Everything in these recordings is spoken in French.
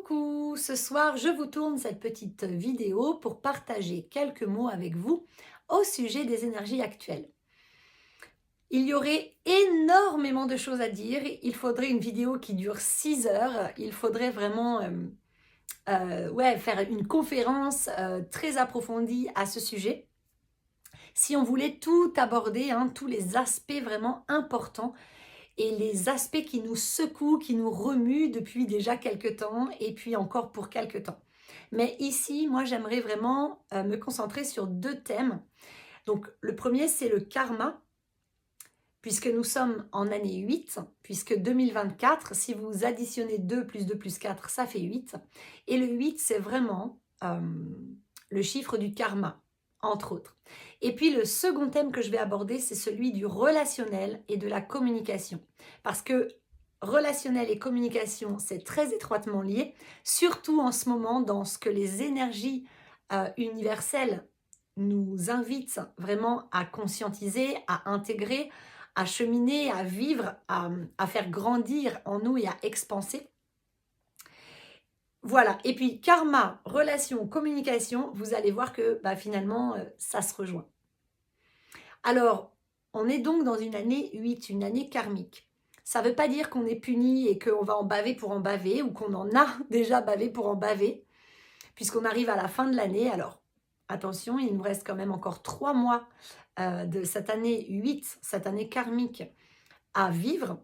Coucou, ce soir je vous tourne cette petite vidéo pour partager quelques mots avec vous au sujet des énergies actuelles. Il y aurait énormément de choses à dire, il faudrait une vidéo qui dure 6 heures, il faudrait vraiment faire une conférence très approfondie à ce sujet. Si on voulait tout aborder, tous les aspects vraiment importants et les aspects qui nous secouent, qui nous remuent depuis déjà quelques temps et puis encore pour quelques temps. Mais ici, moi, j'aimerais vraiment me concentrer sur deux thèmes. Donc, le premier, c'est le karma, puisque nous sommes en année 8, puisque 2024, si vous additionnez 2 plus 2 plus 4, ça fait 8. Et le 8, c'est vraiment le chiffre du karma, entre autres. Et puis le second thème que je vais aborder, c'est celui du relationnel et de la communication. Parce que relationnel et communication, c'est très étroitement lié, surtout en ce moment dans ce que les énergies universelles nous invitent vraiment à conscientiser, à intégrer, à cheminer, à vivre, à faire grandir en nous et à expanser. Voilà, et puis karma, relation, communication, vous allez voir que finalement, ça se rejoint. Alors, on est donc dans une année 8, une année karmique. Ça ne veut pas dire qu'on est puni et qu'on va en baver pour en baver, ou qu'on en a déjà bavé pour en baver, puisqu'on arrive à la fin de l'année. Alors, attention, il nous reste quand même encore 3 mois de cette année 8, cette année karmique, à vivre.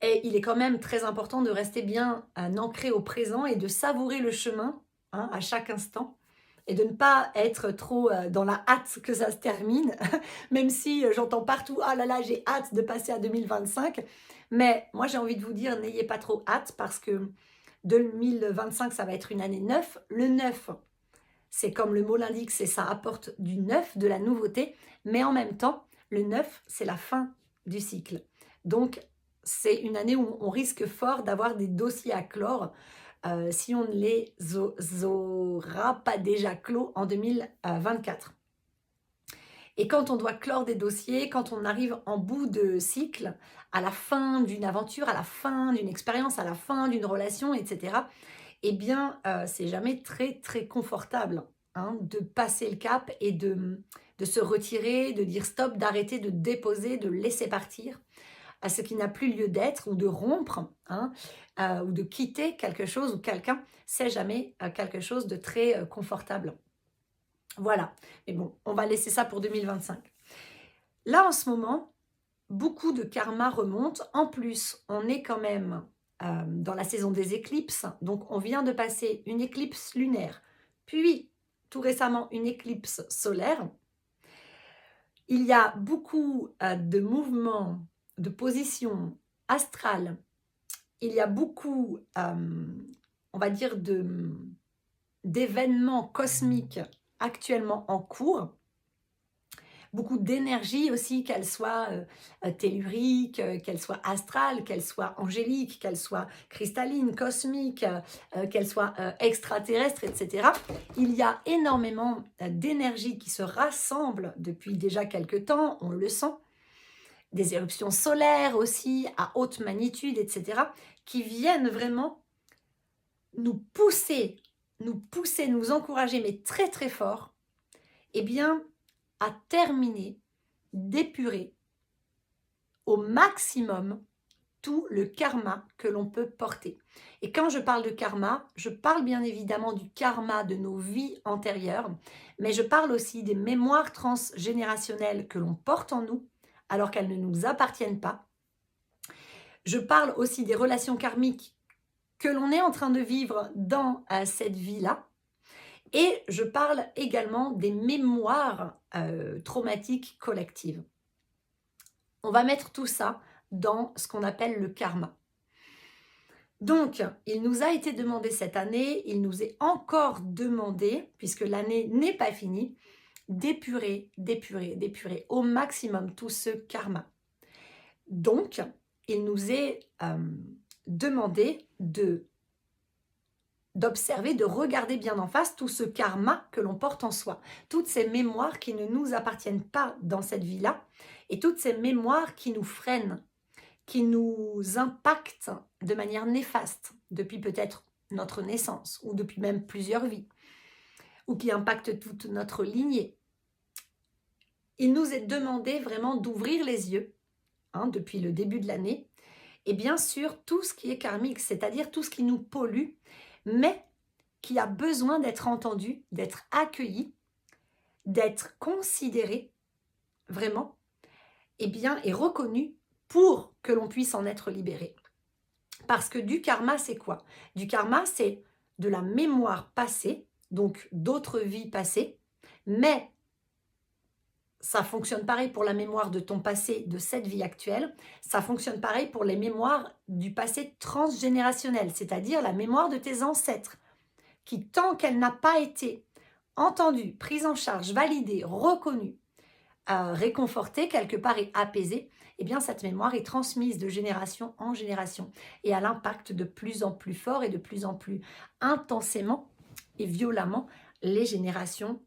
Et il est quand même très important de rester bien ancré au présent et de savourer le chemin à chaque instant et de ne pas être trop dans la hâte que ça se termine, même si j'entends partout « Ah là là, j'ai hâte de passer à 2025 ». Mais moi, j'ai envie de vous dire, n'ayez pas trop hâte parce que 2025, ça va être une année 9. Le 9, c'est comme le mot l'indique, c'est ça apporte du neuf, de la nouveauté. Mais en même temps, le 9, c'est la fin du cycle. Donc, c'est une année où on risque fort d'avoir des dossiers à clore si on ne les aura pas déjà clos en 2024. Et quand on doit clore des dossiers, quand on arrive en bout de cycle, à la fin d'une aventure, à la fin d'une expérience, à la fin d'une relation, etc., eh bien, c'est jamais très, très confortable de passer le cap et de se retirer, de dire stop, d'arrêter, de déposer, de laisser partir à ce qui n'a plus lieu d'être, ou de rompre, ou de quitter quelque chose ou quelqu'un, c'est jamais quelque chose de très confortable. Voilà, mais bon, on va laisser ça pour 2025. Là, en ce moment, beaucoup de karma remonte. En plus, on est quand même dans la saison des éclipses, donc on vient de passer une éclipse lunaire, puis tout récemment une éclipse solaire. Il y a beaucoup de mouvements, de positions astrales, il y a beaucoup, on va dire, d'événements cosmiques actuellement en cours, beaucoup d'énergie aussi, qu'elle soit tellurique, qu'elle soit astrale, qu'elle soit angélique, qu'elle soit cristalline, cosmique, qu'elle soit extraterrestre, etc. Il y a énormément d'énergie qui se rassemble depuis déjà quelques temps, on le sent, des éruptions solaires aussi, à haute magnitude, etc., qui viennent vraiment nous pousser, nous encourager, mais très très fort, eh bien, à terminer, d'épurer au maximum tout le karma que l'on peut porter. Et quand je parle de karma, je parle bien évidemment du karma de nos vies antérieures, mais je parle aussi des mémoires transgénérationnelles que l'on porte en nous, alors qu'elles ne nous appartiennent pas. Je parle aussi des relations karmiques que l'on est en train de vivre dans cette vie-là. Et je parle également des mémoires traumatiques collectives. On va mettre tout ça dans ce qu'on appelle le karma. Donc, il nous a été demandé cette année, il nous est encore demandé, puisque l'année n'est pas finie, d'épurer au maximum tout ce karma. Donc, il nous est demandé d'observer, de regarder bien en face tout ce karma que l'on porte en soi, toutes ces mémoires qui ne nous appartiennent pas dans cette vie-là, et toutes ces mémoires qui nous freinent, qui nous impactent de manière néfaste depuis peut-être notre naissance ou depuis même plusieurs vies, ou qui impactent toute notre lignée. Il nous est demandé vraiment d'ouvrir les yeux, depuis le début de l'année, et bien sûr tout ce qui est karmique, c'est-à-dire tout ce qui nous pollue, mais qui a besoin d'être entendu, d'être accueilli, d'être considéré vraiment, et reconnu pour que l'on puisse en être libéré. Parce que du karma, c'est quoi? Du karma, c'est de la mémoire passée, donc d'autres vies passées, mais ça fonctionne pareil pour la mémoire de ton passé, de cette vie actuelle, ça fonctionne pareil pour les mémoires du passé transgénérationnel, c'est-à-dire la mémoire de tes ancêtres, qui tant qu'elle n'a pas été entendue, prise en charge, validée, reconnue, réconfortée quelque part et apaisée, eh bien cette mémoire est transmise de génération en génération et a l'impact de plus en plus fort et de plus en plus intensément et violemment les générations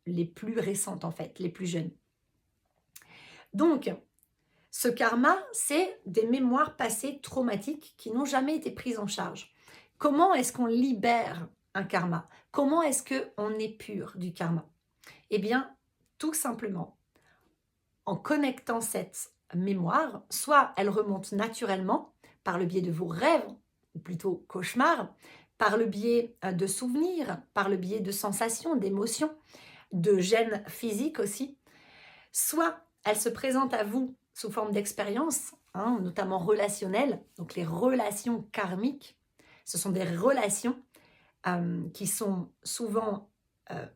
les plus récentes en fait, les plus jeunes. Donc, ce karma, c'est des mémoires passées traumatiques qui n'ont jamais été prises en charge. Comment est-ce qu'on libère un karma? Comment est-ce qu'on est pur du karma? Eh bien, tout simplement, en connectant cette mémoire, soit elle remonte naturellement par le biais de vos rêves, ou plutôt cauchemars, par le biais de souvenirs, par le biais de sensations, d'émotions, de gènes physiques aussi, soit elle se présente à vous sous forme d'expérience, notamment relationnelle, donc les relations karmiques, ce sont des relations qui sont souvent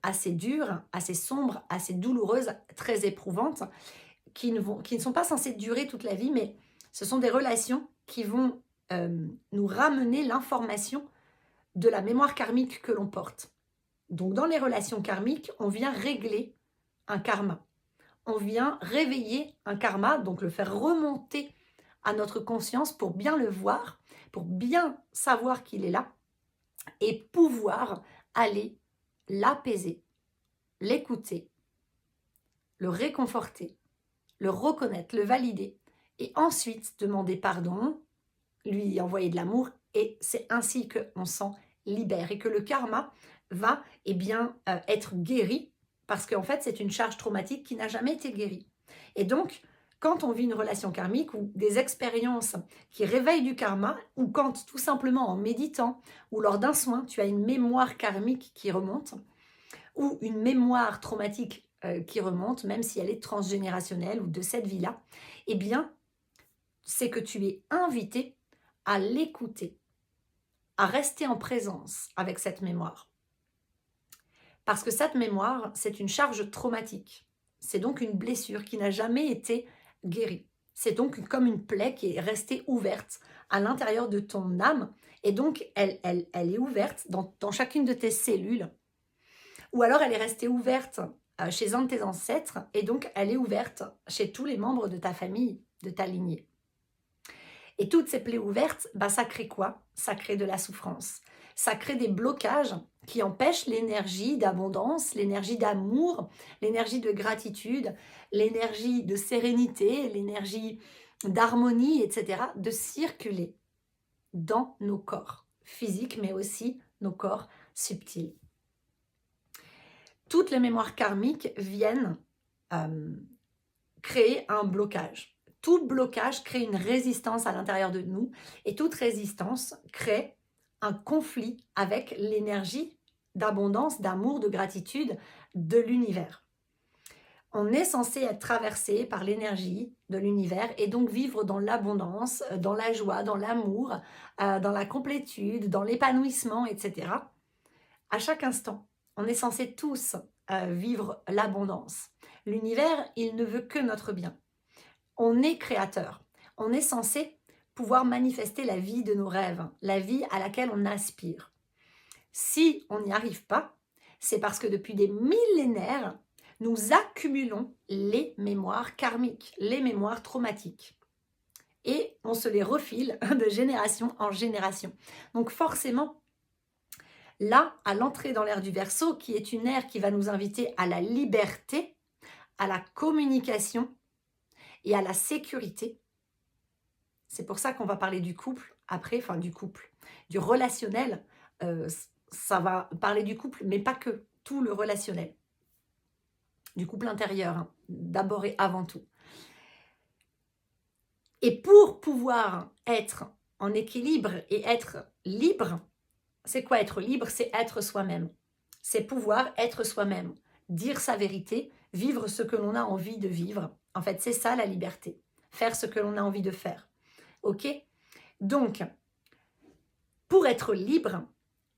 assez dures, assez sombres, assez douloureuses, très éprouvantes, qui ne sont pas censées durer toute la vie, mais ce sont des relations qui vont nous ramener l'information de la mémoire karmique que l'on porte. Donc dans les relations karmiques, on vient régler un karma. On vient réveiller un karma, donc le faire remonter à notre conscience pour bien le voir, pour bien savoir qu'il est là et pouvoir aller l'apaiser, l'écouter, le réconforter, le reconnaître, le valider et ensuite demander pardon, lui envoyer de l'amour et c'est ainsi qu'on s'en libère et que le karma va être guéri parce qu'en fait c'est une charge traumatique qui n'a jamais été guérie. Et donc quand on vit une relation karmique ou des expériences qui réveillent du karma ou quand tout simplement en méditant ou lors d'un soin tu as une mémoire karmique qui remonte ou une mémoire traumatique qui remonte, même si elle est transgénérationnelle ou de cette vie-là, eh bien, c'est que tu es invité à l'écouter, à rester en présence avec cette mémoire. Parce que cette mémoire, c'est une charge traumatique. C'est donc une blessure qui n'a jamais été guérie. C'est donc comme une plaie qui est restée ouverte à l'intérieur de ton âme. Et donc, elle est ouverte dans chacune de tes cellules. Ou alors, elle est restée ouverte chez un de tes ancêtres. Et donc, elle est ouverte chez tous les membres de ta famille, de ta lignée. Et toutes ces plaies ouvertes, ça crée quoi? Ça crée de la souffrance. Ça crée des blocages qui empêchent l'énergie d'abondance, l'énergie d'amour, l'énergie de gratitude, l'énergie de sérénité, l'énergie d'harmonie, etc., de circuler dans nos corps physiques, mais aussi nos corps subtils. Toutes les mémoires karmiques viennent créer un blocage. Tout blocage crée une résistance à l'intérieur de nous et toute résistance crée un conflit avec l'énergie d'abondance, d'amour, de gratitude de l'univers. On est censé être traversé par l'énergie de l'univers et donc vivre dans l'abondance, dans la joie, dans l'amour, dans la complétude, dans l'épanouissement, etc. À chaque instant, on est censé tous vivre l'abondance. L'univers, il ne veut que notre bien. On est créateur. On est censé pouvoir manifester la vie de nos rêves, la vie à laquelle on aspire. Si on n'y arrive pas, c'est parce que depuis des millénaires, nous accumulons les mémoires karmiques, les mémoires traumatiques. Et on se les refile de génération en génération. Donc forcément, là, à l'entrée dans l'ère du Verseau, qui est une ère qui va nous inviter à la liberté, à la communication, et à la sécurité. C'est pour ça qu'on va parler du couple après, enfin du couple, du relationnel. Ça va parler du couple, mais pas que, tout le relationnel. Du couple intérieur, hein, d'abord et avant tout. Et pour pouvoir être en équilibre et être libre, c'est quoi être libre? C'est être soi-même. C'est pouvoir être soi-même, dire sa vérité, vivre ce que l'on a envie de vivre. En fait, c'est ça la liberté. Faire ce que l'on a envie de faire. Ok? Donc, pour être libre,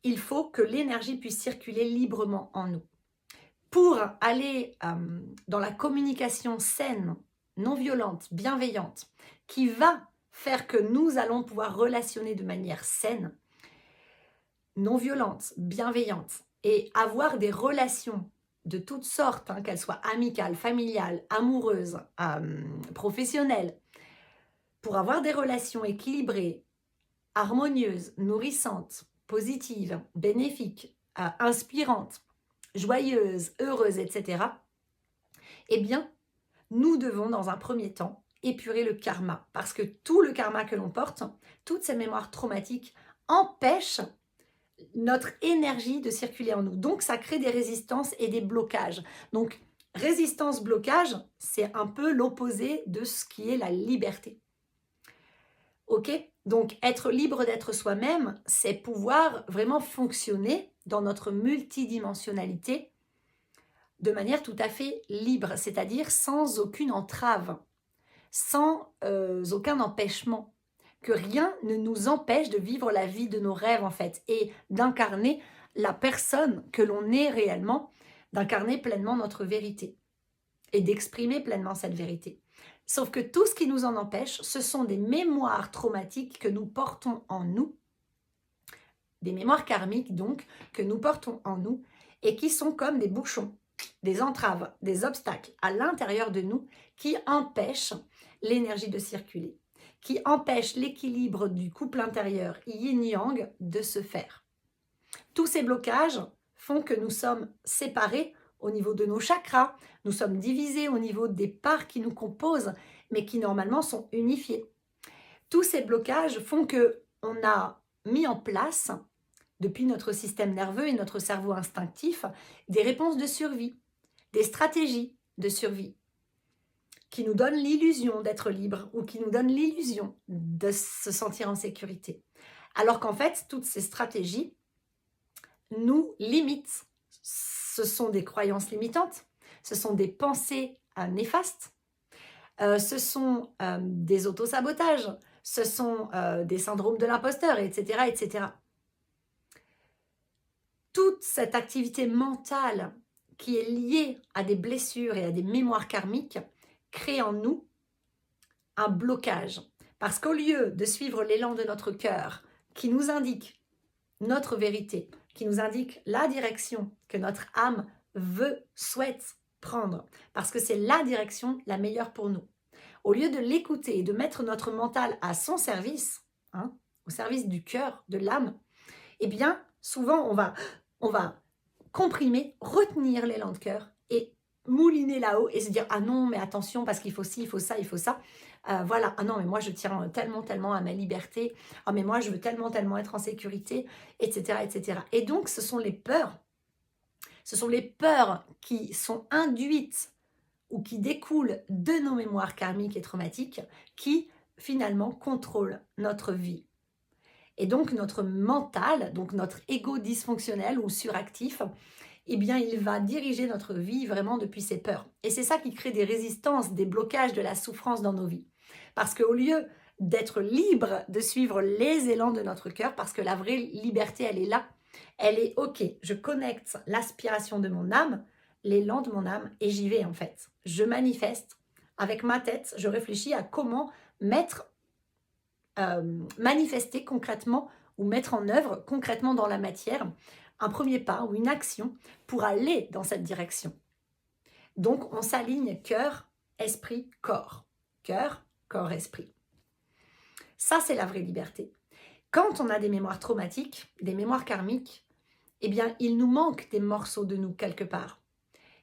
il faut que l'énergie puisse circuler librement en nous. Pour aller dans la communication saine, non violente, bienveillante, qui va faire que nous allons pouvoir relationner de manière saine, non violente, bienveillante, et avoir des relations de toutes sortes, hein, qu'elles soient amicales, familiales, amoureuses, professionnelles, pour avoir des relations équilibrées, harmonieuses, nourrissantes, positives, bénéfiques, inspirantes, joyeuses, heureuses, etc., eh bien, nous devons, dans un premier temps, épurer le karma. Parce que tout le karma que l'on porte, toutes ces mémoires traumatiques, empêchent notre énergie de circuler en nous. Donc, ça crée des résistances et des blocages. Donc, résistance, blocage, c'est un peu l'opposé de ce qui est la liberté. Ok? Donc, être libre d'être soi-même, c'est pouvoir vraiment fonctionner dans notre multidimensionnalité de manière tout à fait libre, c'est-à-dire sans aucune entrave, sans aucun empêchement, que rien ne nous empêche de vivre la vie de nos rêves en fait, et d'incarner la personne que l'on est réellement, d'incarner pleinement notre vérité, et d'exprimer pleinement cette vérité. Sauf que tout ce qui nous en empêche, ce sont des mémoires traumatiques que nous portons en nous, des mémoires karmiques donc, que nous portons en nous, et qui sont comme des bouchons, des entraves, des obstacles à l'intérieur de nous qui empêchent l'énergie de circuler, qui empêchent l'équilibre du couple intérieur yin-yang de se faire. Tous ces blocages font que nous sommes séparés au niveau de nos chakras, nous sommes divisés au niveau des parts qui nous composent, mais qui normalement sont unifiées. Tous ces blocages font que on a mis en place, depuis notre système nerveux et notre cerveau instinctif, des réponses de survie, des stratégies de survie qui nous donnent l'illusion d'être libre ou qui nous donnent l'illusion de se sentir en sécurité. Alors qu'en fait, toutes ces stratégies nous limitent. Ce sont des croyances limitantes, ce sont des pensées néfastes, ce sont des autosabotages, ce sont des syndromes de l'imposteur, etc., etc. Toute cette activité mentale qui est liée à des blessures et à des mémoires karmiques crée en nous un blocage. Parce qu'au lieu de suivre l'élan de notre cœur qui nous indique notre vérité, qui nous indique la direction que notre âme veut, souhaite prendre, parce que c'est la direction la meilleure pour nous. Au lieu de l'écouter et de mettre notre mental à son service, hein, au service du cœur, de l'âme, eh bien, souvent, on va comprimer, retenir l'élan de cœur et mouliner là-haut et se dire « Ah non, mais attention, parce qu'il faut ci, il faut ça, il faut ça. Voilà, ah non, mais moi, je tiens tellement, tellement à ma liberté. Ah, mais moi, je veux tellement, tellement être en sécurité, etc., etc. » Et donc, ce sont les peurs qui sont induites ou qui découlent de nos mémoires karmiques et traumatiques qui, finalement, contrôlent notre vie. Et donc, notre mental, donc notre ego dysfonctionnel ou suractif, eh bien, il va diriger notre vie vraiment depuis ses peurs. Et c'est ça qui crée des résistances, des blocages, de la souffrance dans nos vies. Parce qu'au lieu d'être libre de suivre les élans de notre cœur, parce que la vraie liberté, elle est là, elle est ok, je connecte l'aspiration de mon âme, l'élan de mon âme, et j'y vais en fait. Je manifeste avec ma tête, je réfléchis à comment manifester concrètement ou mettre en œuvre concrètement dans la matière un premier pas ou une action pour aller dans cette direction. Donc, on s'aligne cœur, esprit, corps. Cœur, corps, esprit. Ça, c'est la vraie liberté. Quand on a des mémoires traumatiques, des mémoires karmiques, eh bien, il nous manque des morceaux de nous quelque part.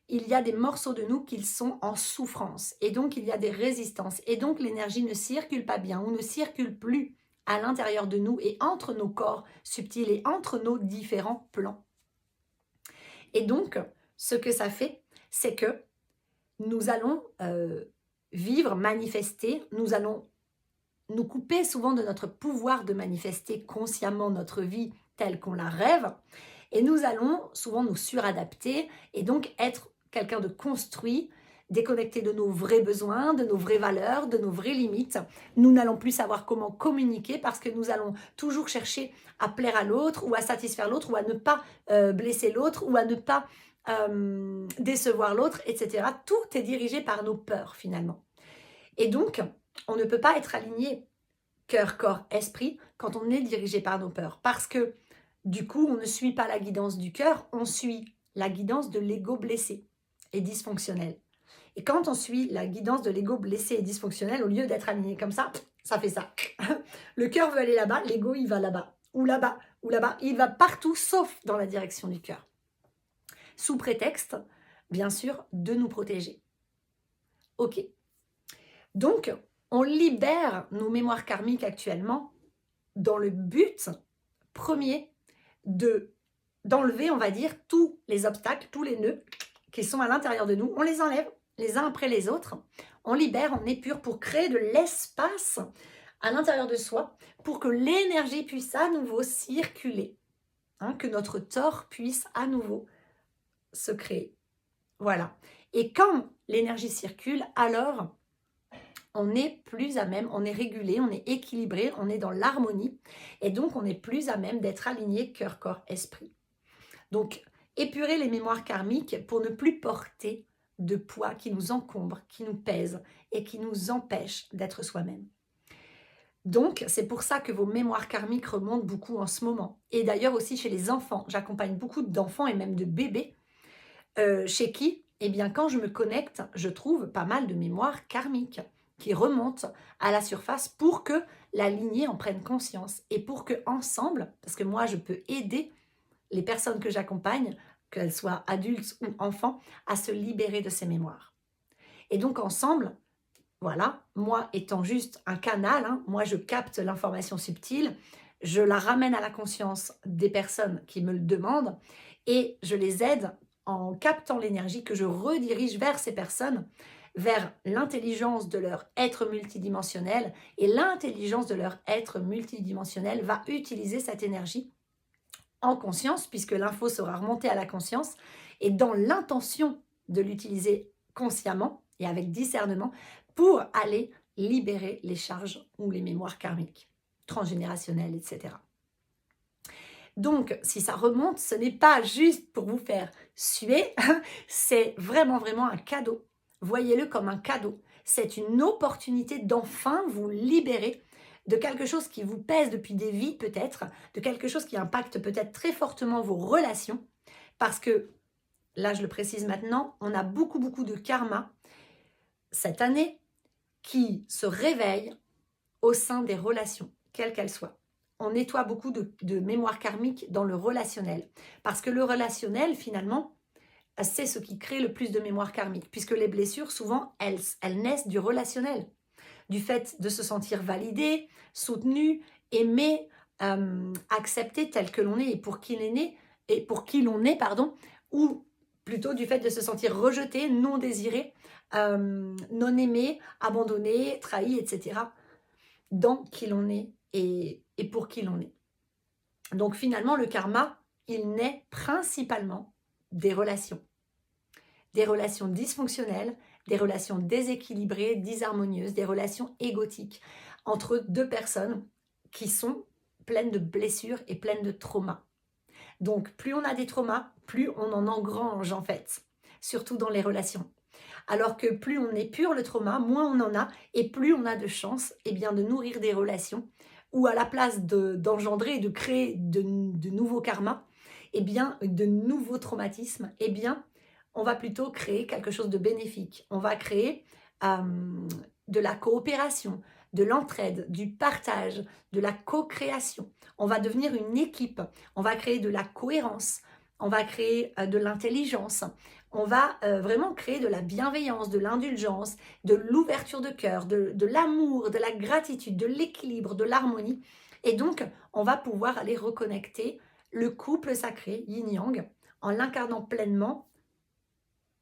il y a des morceaux de nous qui sont en souffrance. Et donc, il y a des résistances. Et donc, l'énergie ne circule pas bien ou ne circule plus à l'intérieur de nous et entre nos corps subtils et entre nos différents plans. Et donc, ce que ça fait, c'est que nous allons vivre, manifester, nous allons nous couper souvent de notre pouvoir de manifester consciemment notre vie telle qu'on la rêve, et nous allons souvent nous suradapter et donc être quelqu'un de construit, déconnecté de nos vrais besoins, de nos vraies valeurs, de nos vraies limites. Nous n'allons plus savoir comment communiquer parce que nous allons toujours chercher à plaire à l'autre ou à satisfaire l'autre ou à ne pas blesser l'autre ou à ne pas décevoir l'autre, etc. Tout est dirigé par nos peurs finalement. Et donc, on ne peut pas être aligné cœur, corps, esprit quand on est dirigé par nos peurs. Parce que du coup, on ne suit pas la guidance du cœur, on suit la guidance de l'ego blessé et dysfonctionnel. Et quand on suit la guidance de l'ego blessé et dysfonctionnel, au lieu d'être aligné comme ça fait ça. Le cœur veut aller là-bas, l'ego il va là-bas, ou là-bas, ou là-bas. Il va partout sauf dans la direction du cœur. Sous prétexte, bien sûr, de nous protéger. Ok. Donc, on libère nos mémoires karmiques actuellement dans le but premier d'enlever, on va dire, tous les obstacles, tous les nœuds qui sont à l'intérieur de nous. On les enlève les uns après les autres. On libère, on épure pour créer de l'espace à l'intérieur de soi pour que l'énergie puisse à nouveau circuler, que notre tort puisse à nouveau se créer. Voilà. Et quand l'énergie circule, alors on est plus à même, on est régulé, on est équilibré, on est dans l'harmonie et donc on est plus à même d'être aligné cœur, corps, esprit. Donc, épurer les mémoires karmiques pour ne plus porter de poids qui nous encombre, qui nous pèse et qui nous empêche d'être soi-même. Donc, c'est pour ça que vos mémoires karmiques remontent beaucoup en ce moment. Et d'ailleurs aussi chez les enfants. J'accompagne beaucoup d'enfants et même de bébés chez qui, eh bien, quand je me connecte, je trouve pas mal de mémoires karmiques qui remontent à la surface pour que la lignée en prenne conscience et pour que ensemble, parce que moi je peux aider les personnes que j'accompagne, qu'elles soient adultes ou enfants, à se libérer de ces mémoires. Et donc ensemble, voilà, moi étant juste un canal, moi je capte l'information subtile, je la ramène à la conscience des personnes qui me le demandent et je les aide en captant l'énergie que je redirige vers ces personnes, vers l'intelligence de leur être multidimensionnel, et l'intelligence de leur être multidimensionnel va utiliser cette énergie en conscience, puisque l'info sera remontée à la conscience, et dans l'intention de l'utiliser consciemment et avec discernement pour aller libérer les charges ou les mémoires karmiques, transgénérationnelles, etc. Donc, si ça remonte, ce n'est pas juste pour vous faire suer, c'est vraiment, vraiment un cadeau. Voyez-le comme un cadeau. C'est une opportunité d'enfin vous libérer de quelque chose qui vous pèse depuis des vies peut-être, de quelque chose qui impacte peut-être très fortement vos relations, parce que, là je le précise maintenant, on a beaucoup, beaucoup de karma cette année qui se réveille au sein des relations, quelles qu'elles soient. On nettoie beaucoup de mémoire karmique dans le relationnel. Parce que le relationnel, finalement, c'est ce qui crée le plus de mémoire karmique. Puisque les blessures, souvent, elles naissent du relationnel. Du fait de se sentir validé, soutenu, aimé, accepté tel que l'on est et pour qui l'on est, ou plutôt du fait de se sentir rejeté, non désiré, non aimé, abandonné, trahi, etc. Dans qui l'on est et pour qui l'on est. Donc finalement, le karma, il naît principalement des relations dysfonctionnelles, des relations déséquilibrées, disharmonieuses, des relations égotiques entre deux personnes qui sont pleines de blessures et pleines de traumas. Donc plus on a des traumas, plus on en engrange en fait, surtout dans les relations. Alors que plus on épure le trauma, moins on en a et plus on a de chance de nourrir des relations où à la place d'engendrer et de créer de nouveaux karmas, de nouveaux traumatismes, on va plutôt créer quelque chose de bénéfique. On va créer de la coopération, de l'entraide, du partage, de la co-création. On va devenir une équipe, on va créer de la cohérence, on va créer de l'intelligence, on va vraiment créer de la bienveillance, de l'indulgence, de l'ouverture de cœur, de l'amour, de la gratitude, de l'équilibre, de l'harmonie. Et donc, on va pouvoir aller reconnecter le couple sacré, yin-yang, en l'incarnant pleinement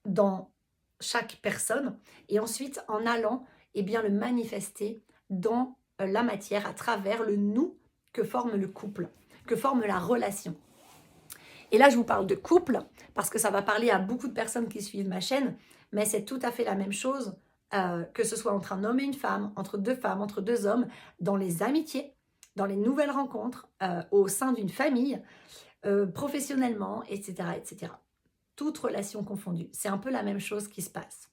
dans chaque personne et ensuite en allant le manifester dans la matière à travers le nous que forme le couple, que forme la relation. Et là, je vous parle de couple parce que ça va parler à beaucoup de personnes qui suivent ma chaîne, mais c'est tout à fait la même chose, que ce soit entre un homme et une femme, entre deux femmes, entre deux hommes, dans les amitiés, dans les nouvelles rencontres, au sein d'une famille, professionnellement, etc., etc. Toutes relations confondues. C'est un peu la même chose qui se passe.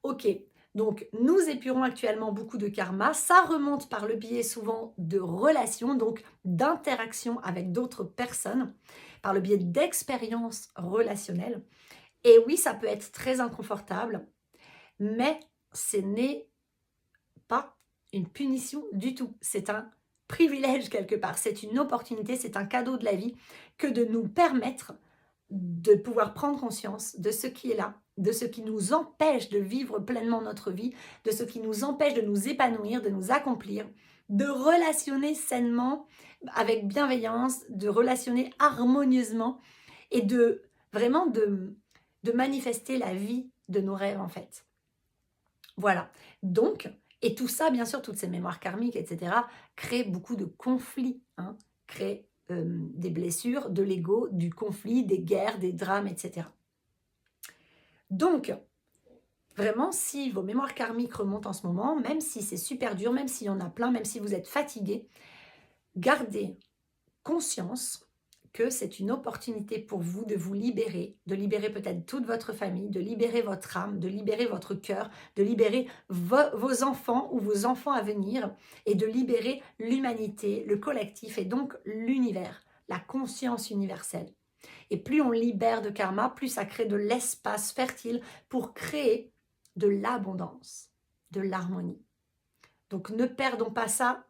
Ok, donc nous épurons actuellement beaucoup de karma. Ça remonte par le biais souvent de relations, donc d'interactions avec d'autres personnes, par le biais d'expériences relationnelles. Et oui, ça peut être très inconfortable, mais ce n'est pas une punition du tout. C'est un privilège quelque part. C'est une opportunité, c'est un cadeau de la vie que de nous permettre de pouvoir prendre conscience de ce qui est là, de ce qui nous empêche de vivre pleinement notre vie, de ce qui nous empêche de nous épanouir, de nous accomplir, de relationner sainement, avec bienveillance, de relationner harmonieusement et de vraiment de manifester la vie de nos rêves en fait. Voilà. Donc, et tout ça, bien sûr, toutes ces mémoires karmiques, etc., créent beaucoup de conflits, créent des blessures, de l'ego, du conflit, des guerres, des drames, etc. Donc, vraiment, si vos mémoires karmiques remontent en ce moment, même si c'est super dur, même s'il y en a plein, même si vous êtes fatigué, gardez conscience que c'est une opportunité pour vous de vous libérer, de libérer peut-être toute votre famille, de libérer votre âme, de libérer votre cœur, de libérer vos enfants ou vos enfants à venir et de libérer l'humanité, le collectif et donc l'univers, la conscience universelle. Et plus on libère de karma, plus ça crée de l'espace fertile pour créer de l'abondance, de l'harmonie. Donc ne perdons pas ça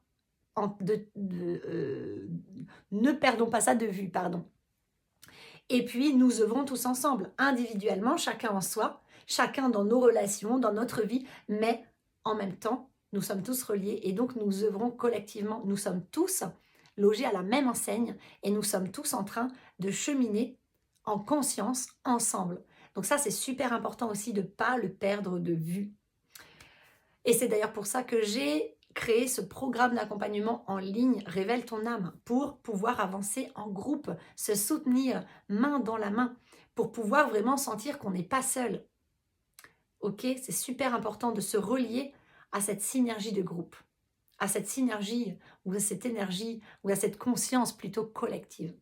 ne perdons pas ça de vue, pardon. Et puis, nous œuvrons tous ensemble, individuellement, chacun en soi, chacun dans nos relations, dans notre vie, mais en même temps, nous sommes tous reliés et donc nous œuvrons collectivement. Nous sommes tous logés à la même enseigne et nous sommes tous en train de cheminer en conscience ensemble. Donc ça, c'est super important aussi de ne pas le perdre de vue. Et c'est d'ailleurs pour ça que j'ai créé ce programme d'accompagnement en ligne Révèle ton âme pour pouvoir avancer en groupe, se soutenir main dans la main, pour pouvoir vraiment sentir qu'on n'est pas seul. Ok, c'est super important de se relier à cette synergie de groupe, à cette synergie ou à cette énergie ou à cette conscience plutôt collective.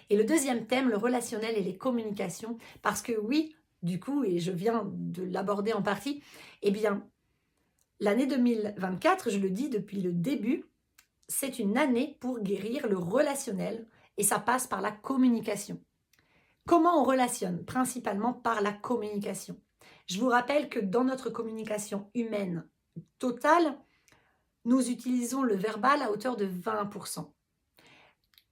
Et le deuxième thème, le relationnel et les communications, parce que oui, du coup, et je viens de l'aborder en partie, eh bien, l'année 2024, je le dis depuis le début, c'est une année pour guérir le relationnel et ça passe par la communication. Comment on relationne? Principalement par la communication. Je vous rappelle que dans notre communication humaine totale, nous utilisons le verbal à hauteur de 20%.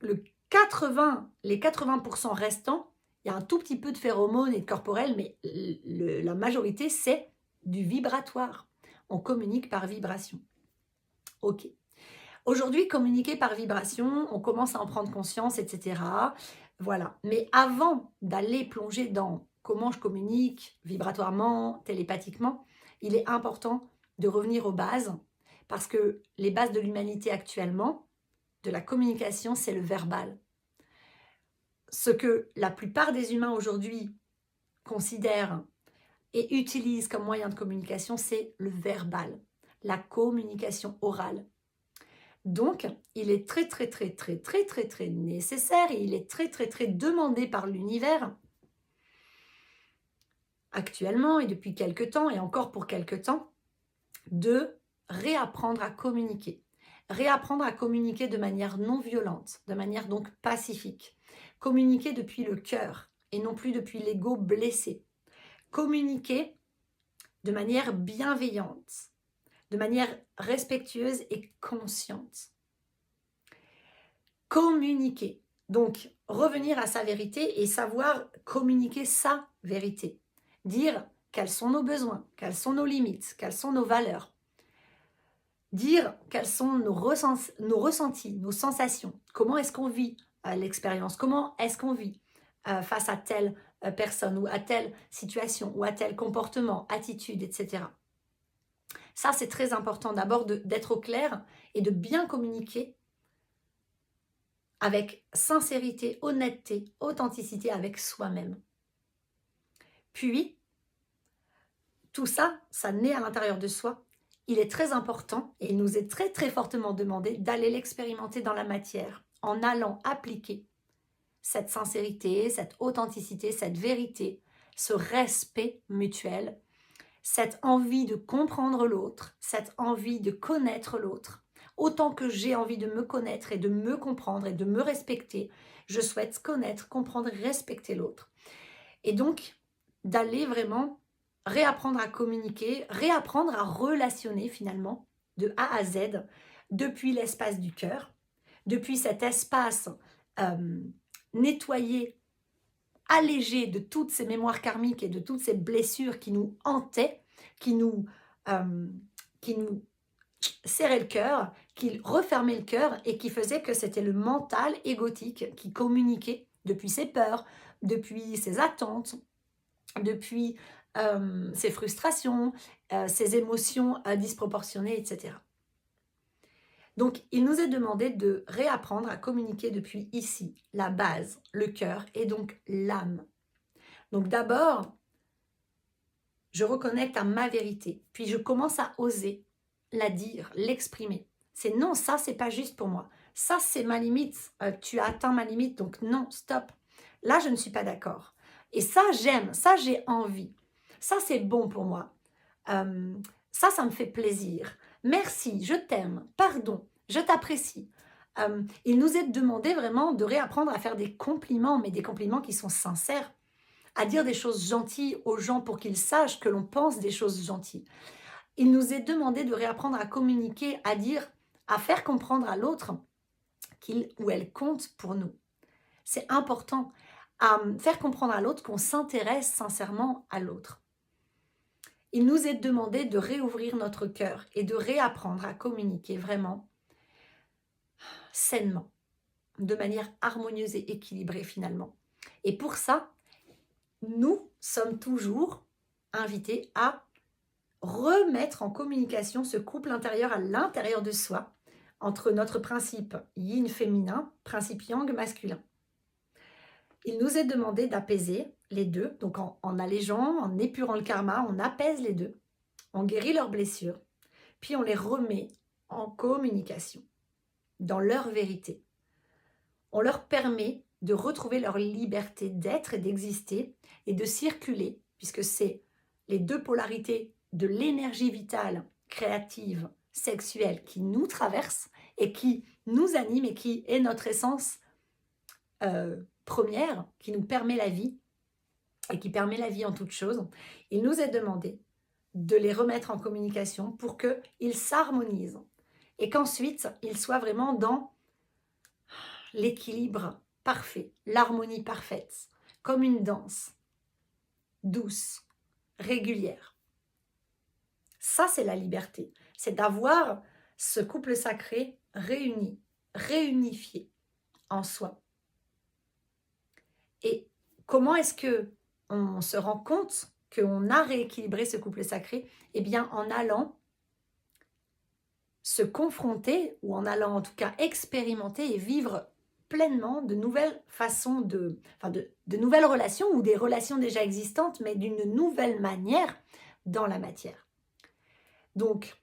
Les 80% restants, il y a un tout petit peu de phéromones et de corporel, mais la majorité, c'est du vibratoire. On communique par vibration. Ok. Aujourd'hui, communiquer par vibration, on commence à en prendre conscience, etc. Voilà. Mais avant d'aller plonger dans comment je communique vibratoirement, télépathiquement, il est important de revenir aux bases parce que les bases de l'humanité actuellement, de la communication, c'est le verbal. Ce que la plupart des humains aujourd'hui considèrent et utilisent comme moyen de communication, c'est le verbal, la communication orale. Donc, il est très nécessaire et il est très demandé par l'univers actuellement et depuis quelque temps et encore pour quelque temps de réapprendre à communiquer. Réapprendre à communiquer de manière non violente, de manière donc pacifique. Communiquer depuis le cœur et non plus depuis l'ego blessé. Communiquer de manière bienveillante, de manière respectueuse et consciente. Communiquer. Donc, revenir à sa vérité et savoir communiquer sa vérité. Dire quels sont nos besoins, quelles sont nos limites, quelles sont nos valeurs. Dire quels sont nos ressentis, nos sensations. Comment est-ce qu'on vit l'expérience? Comment est-ce qu'on vit face à telle personne ou à telle situation ou à tel comportement, attitude, etc. Ça, c'est très important d'abord d'être au clair et de bien communiquer avec sincérité, honnêteté, authenticité avec soi-même. Puis, tout ça, ça naît à l'intérieur de soi. Il est très important, et il nous est très très fortement demandé d'aller l'expérimenter dans la matière, en allant appliquer cette sincérité, cette authenticité, cette vérité, ce respect mutuel, cette envie de comprendre l'autre, cette envie de connaître l'autre. Autant que j'ai envie de me connaître et de me comprendre et de me respecter, je souhaite connaître, comprendre, respecter l'autre. Et donc, d'aller vraiment réapprendre à communiquer, réapprendre à relationner finalement de A à Z depuis l'espace du cœur, depuis cet espace nettoyé, allégé de toutes ces mémoires karmiques et de toutes ces blessures qui nous hantaient, qui nous serraient le cœur, qui refermaient le cœur et qui faisaient que c'était le mental égotique qui communiquait depuis ses peurs, depuis ses attentes, depuis ses frustrations, ses émotions disproportionnées, etc. Donc, il nous est demandé de réapprendre à communiquer depuis ici, la base, le cœur et donc l'âme. Donc d'abord, je reconnecte à ma vérité, puis je commence à oser la dire, l'exprimer. C'est non, ça c'est pas juste pour moi. Ça c'est ma limite, tu as atteint ma limite, donc non, stop. Là je ne suis pas d'accord. Et ça j'aime, ça j'ai envie. Ça c'est bon pour moi. Ça me fait plaisir. Merci, je t'aime, pardon, je t'apprécie. Il nous est demandé vraiment de réapprendre à faire des compliments, mais des compliments qui sont sincères, à dire des choses gentilles aux gens pour qu'ils sachent que l'on pense des choses gentilles. Il nous est demandé de réapprendre à communiquer, à dire, à faire comprendre à l'autre qu'il ou elle compte pour nous. C'est important à faire comprendre à l'autre qu'on s'intéresse sincèrement à l'autre. Il nous est demandé de réouvrir notre cœur et de réapprendre à communiquer vraiment sainement, de manière harmonieuse et équilibrée finalement. Et pour ça, nous sommes toujours invités à remettre en communication ce couple intérieur à l'intérieur de soi, entre notre principe yin féminin, principe yang masculin. Il nous est demandé d'apaiser les deux, donc en allégeant, en épurant le karma, on apaise les deux, on guérit leurs blessures, puis on les remet en communication, dans leur vérité. On leur permet de retrouver leur liberté d'être et d'exister et de circuler, puisque c'est les deux polarités de l'énergie vitale, créative, sexuelle qui nous traverse et qui nous anime et qui est notre essence première, qui nous permet la vie et qui permet la vie en toute chose. Il nous est demandé de les remettre en communication pour qu'ils s'harmonisent et qu'ensuite ils soient vraiment dans l'équilibre parfait, l'harmonie parfaite, comme une danse, douce, régulière. Ça, c'est la liberté. C'est d'avoir ce couple sacré réuni, réunifié en soi. Et comment est-ce qu'on se rend compte qu'on a rééquilibré ce couple sacré? Eh bien, en allant se confronter, ou en allant en tout cas expérimenter et vivre pleinement de nouvelles façons de nouvelles relations ou des relations déjà existantes, mais d'une nouvelle manière dans la matière. Donc,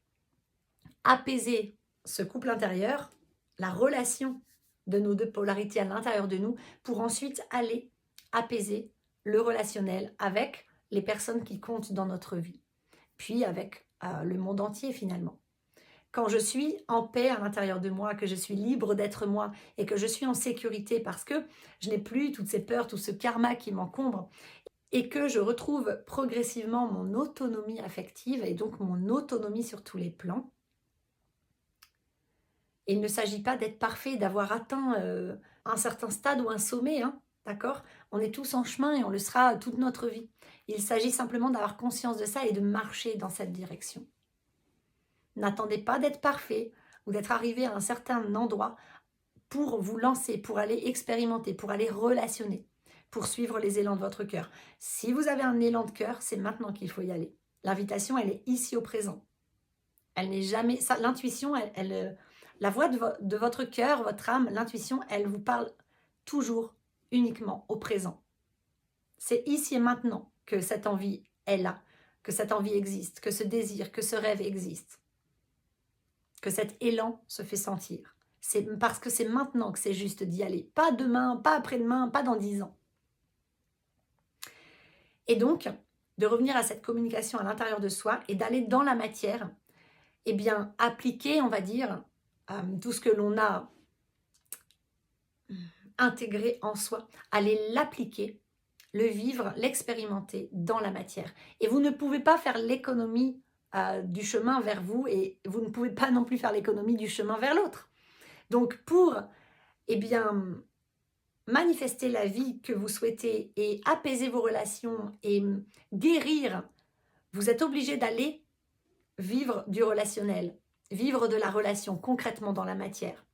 apaiser ce couple intérieur, la relation de nos deux polarités à l'intérieur de nous, pour ensuite aller apaiser le relationnel avec les personnes qui comptent dans notre vie, puis avec le monde entier finalement. Quand je suis en paix à l'intérieur de moi, que je suis libre d'être moi et que je suis en sécurité parce que je n'ai plus toutes ces peurs, tout ce karma qui m'encombre et que je retrouve progressivement mon autonomie affective et donc mon autonomie sur tous les plans. Et il ne s'agit pas d'être parfait, d'avoir atteint un certain stade ou un sommet, hein, d'accord? On est tous en chemin et on le sera toute notre vie. Il s'agit simplement d'avoir conscience de ça et de marcher dans cette direction. N'attendez pas d'être parfait ou d'être arrivé à un certain endroit pour vous lancer, pour aller expérimenter, pour aller relationner, pour suivre les élans de votre cœur. Si vous avez un élan de cœur, c'est maintenant qu'il faut y aller. L'invitation, elle est ici au présent. Elle n'est jamais... L'intuition, la voix de votre cœur, votre âme, l'intuition, elle vous parle toujours, uniquement au présent. C'est ici et maintenant que cette envie est là, que cette envie existe, que ce désir, que ce rêve existe, que cet élan se fait sentir. C'est parce que c'est maintenant que c'est juste d'y aller. Pas demain, pas après-demain, pas dans 10 ans. Et donc, de revenir à cette communication à l'intérieur de soi et d'aller dans la matière, eh bien, appliquer, on va dire, tout ce que l'on a intégré en soi, aller l'appliquer, le vivre, l'expérimenter dans la matière. Et vous ne pouvez pas faire l'économie du chemin vers vous et vous ne pouvez pas non plus faire l'économie du chemin vers l'autre. Donc, pour eh bien, manifester la vie que vous souhaitez et apaiser vos relations et guérir, vous êtes obligé d'aller vivre du relationnel, vivre de la relation concrètement dans la matière.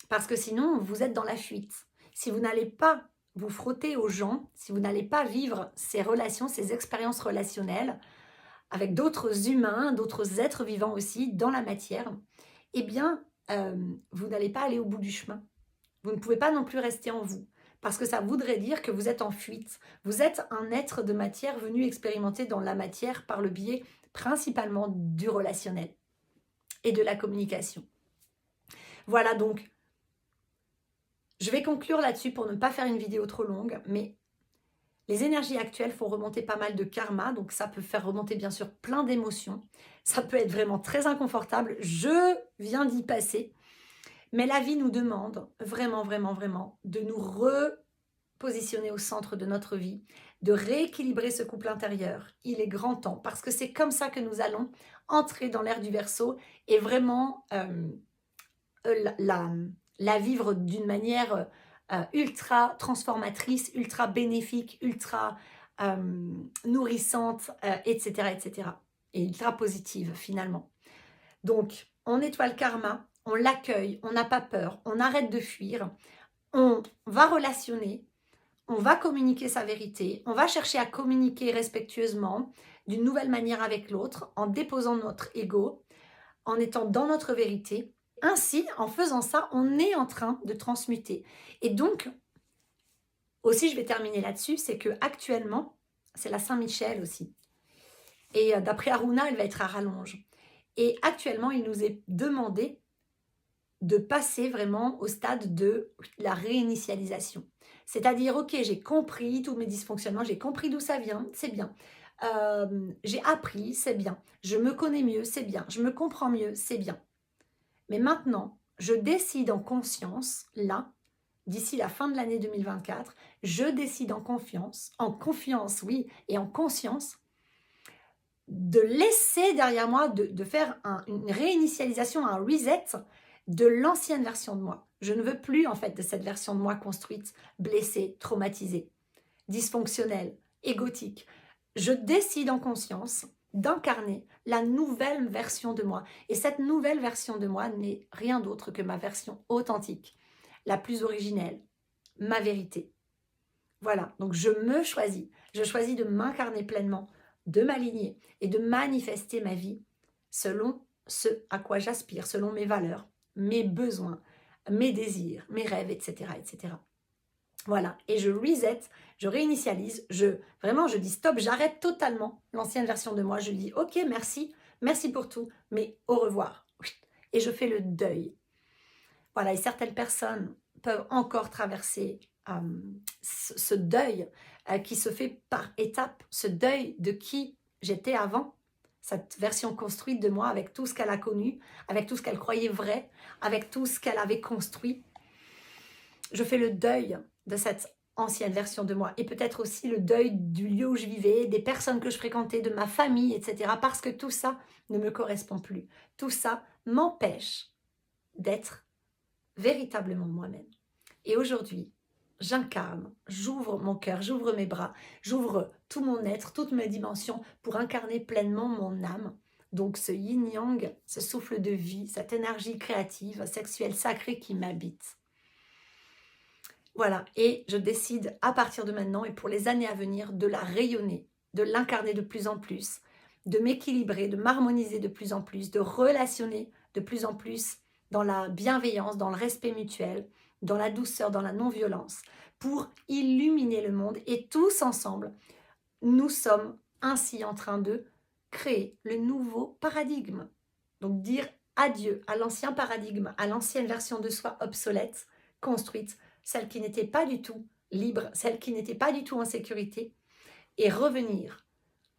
Parce que sinon, vous êtes dans la fuite. Si vous n'allez pas vous frotter aux gens, si vous n'allez pas vivre ces relations, ces expériences relationnelles avec d'autres humains, d'autres êtres vivants aussi dans la matière, eh bien, vous n'allez pas aller au bout du chemin. Vous ne pouvez pas non plus rester en vous, parce que ça voudrait dire que vous êtes en fuite. Vous êtes un être de matière venu expérimenter dans la matière par le biais principalement du relationnel et de la communication. Voilà donc, je vais conclure là-dessus pour ne pas faire une vidéo trop longue, mais les énergies actuelles font remonter pas mal de karma, donc ça peut faire remonter bien sûr plein d'émotions. Ça peut être vraiment très inconfortable, je viens d'y passer. Mais la vie nous demande vraiment, vraiment, vraiment de nous repositionner au centre de notre vie, de rééquilibrer ce couple intérieur. Il est grand temps, parce que c'est comme ça que nous allons entrer dans l'ère du Verseau et vraiment la vivre d'une manière ultra transformatrice, ultra bénéfique, ultra nourrissante, etc., etc. Et ultra positive finalement. Donc, on nettoie le karma, on l'accueille, on n'a pas peur, on arrête de fuir, on va relationner, on va communiquer sa vérité, on va chercher à communiquer respectueusement, d'une nouvelle manière avec l'autre, en déposant notre ego, en étant dans notre vérité. Ainsi, en faisant ça, on est en train de transmuter. Et donc, aussi, je vais terminer là-dessus, c'est que actuellement, c'est la Saint-Michel aussi. Et d'après Aruna, elle va être à rallonge. Et actuellement, il nous est demandé de passer vraiment au stade de la réinitialisation. C'est-à-dire, ok, j'ai compris tous mes dysfonctionnements, j'ai compris d'où ça vient, c'est bien. J'ai appris, c'est bien. Je me connais mieux, c'est bien. Je me comprends mieux, c'est bien. Mais maintenant, je décide en conscience, là, d'ici la fin de l'année 2024, je décide en confiance, oui, et en conscience, de laisser derrière moi, de faire une réinitialisation, un reset de l'ancienne version de moi. Je ne veux plus en fait de cette version de moi construite, blessée, traumatisée, dysfonctionnelle, égotique. Je décide en conscience d'incarner la nouvelle version de moi. Et cette nouvelle version de moi n'est rien d'autre que ma version authentique, la plus originelle, ma vérité. Voilà, donc je me choisis. Je choisis de m'incarner pleinement, de m'aligner et de manifester ma vie selon ce à quoi j'aspire, selon mes valeurs, mes besoins, mes désirs, mes rêves, etc., etc. Voilà, et je reset, je réinitialise, je dis stop, j'arrête totalement l'ancienne version de moi, je dis ok, merci pour tout, mais au revoir. Et je fais le deuil. Voilà, et certaines personnes peuvent encore traverser ce deuil qui se fait par étapes, ce deuil de qui j'étais avant, cette version construite de moi avec tout ce qu'elle a connu, avec tout ce qu'elle croyait vrai, avec tout ce qu'elle avait construit. Je fais le deuil de cette ancienne version de moi et peut-être aussi le deuil du lieu où je vivais, des personnes que je fréquentais, de ma famille, etc. Parce que tout ça ne me correspond plus. Tout ça m'empêche d'être véritablement moi-même. Et aujourd'hui, j'incarne, j'ouvre mon cœur, j'ouvre mes bras, j'ouvre tout mon être, toutes mes dimensions pour incarner pleinement mon âme. Donc ce yin-yang, ce souffle de vie, cette énergie créative, sexuelle, sacrée qui m'habite. Voilà, et je décide à partir de maintenant et pour les années à venir de la rayonner, de l'incarner de plus en plus, de m'équilibrer, de m'harmoniser de plus en plus, de relationner de plus en plus dans la bienveillance, dans le respect mutuel, dans la douceur, dans la non-violence, pour illuminer le monde. Et tous ensemble, nous sommes ainsi en train de créer le nouveau paradigme. Donc dire adieu à l'ancien paradigme, à l'ancienne version de soi obsolète, construite, celle qui n'était pas du tout libre, celle qui n'était pas du tout en sécurité, et revenir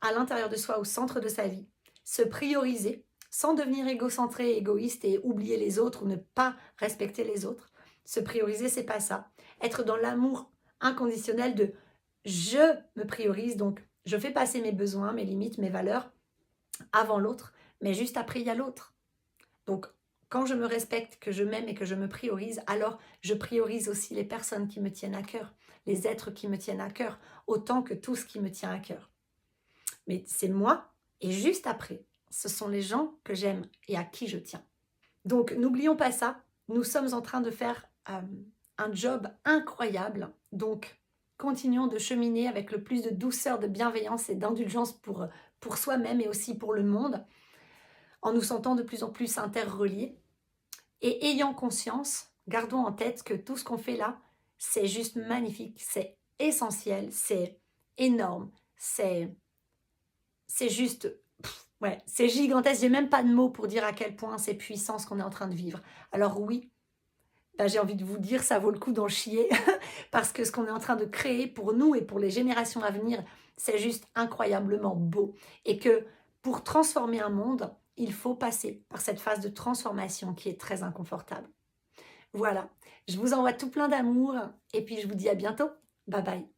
à l'intérieur de soi, au centre de sa vie, se prioriser sans devenir égocentré, égoïste et oublier les autres ou ne pas respecter les autres. Se prioriser, c'est pas ça. Être dans l'amour inconditionnel de je me priorise, donc je fais passer mes besoins, mes limites, mes valeurs avant l'autre, mais juste après il y a l'autre. Donc quand je me respecte, que je m'aime et que je me priorise, alors je priorise aussi les personnes qui me tiennent à cœur, les êtres qui me tiennent à cœur, autant que tout ce qui me tient à cœur. Mais c'est moi, et juste après, ce sont les gens que j'aime et à qui je tiens. Donc n'oublions pas ça, nous sommes en train de faire un job incroyable, donc continuons de cheminer avec le plus de douceur, de bienveillance et d'indulgence pour soi-même et aussi pour le monde, en nous sentant de plus en plus interreliés et ayant conscience, gardons en tête que tout ce qu'on fait là, c'est juste magnifique, c'est essentiel, c'est énorme, c'est juste, ouais, c'est gigantesque, j'ai même pas de mots pour dire à quel point c'est puissant ce qu'on est en train de vivre. Alors oui, j'ai envie de vous dire, ça vaut le coup d'en chier, parce que ce qu'on est en train de créer pour nous et pour les générations à venir, c'est juste incroyablement beau. Et que pour transformer un monde, il faut passer par cette phase de transformation qui est très inconfortable. Voilà, je vous envoie tout plein d'amour, et puis je vous dis à bientôt. Bye bye.